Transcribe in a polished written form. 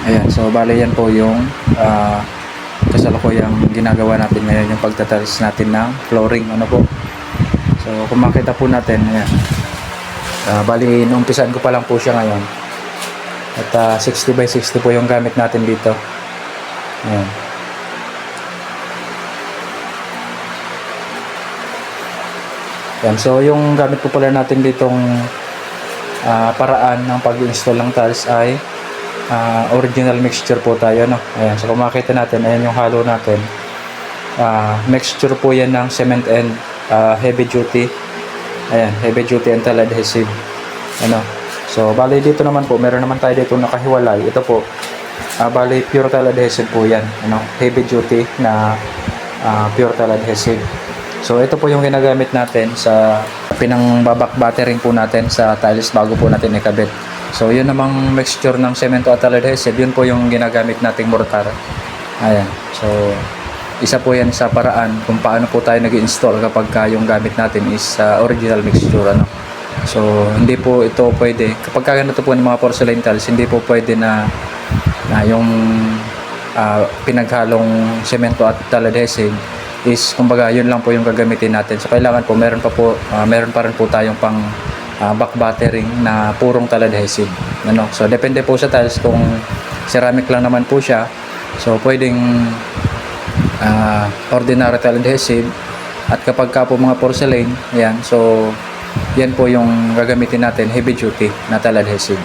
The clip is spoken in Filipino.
Ayan, so bale yan po yung kasalukuyang ginagawa natin ngayon, yung pagtatiles natin ng flooring, ano po. So kung makita po natin, ayan, bali numpisan ko pa lang po siya ngayon. At 60 by 60 po yung gamit natin dito. Ayan. Ayan, so yung gamit po pala natin ditong paraan ng pag-install ng tiles ay original mixture po tayo, no? Ayan, so kung makita natin, ayan yung halo natin. Mixture po yan ng cement and heavy duty. Ayan, heavy duty and tile adhesive. Ano? So bali dito naman po, meron naman tayo dito nakahiwalay. Ito po, bali pure tile adhesive po yan, ano? Heavy duty na pure tile adhesive. So ito po yung ginagamit natin sa pinangbabak battering po natin sa tiles bago po natin ikabit. So yun namang mixture ng semento at tile adhesive, yun po yung ginagamit nating mortar. Ayan. So isa po yan sa paraan kung paano po tayo nag-install kapag yung gamit natin is original mixture, ano. So hindi po ito pwede kapag ganito po ng mga porcelain tiles, hindi po pwede na yung pinaghalong semento at tile adhesive is kumbaga yun lang po yung gagamitin natin. So kailangan po meron pa rin po tayong pang back battering na purong tile adhesive, ano. So depende po sa tiles, kung ceramic lang naman po siya, so pwedeng ordinary tile adhesive, at kapag ka po mga porcelain, yan, so yan po yung gagamitin natin, heavy duty na tile adhesive.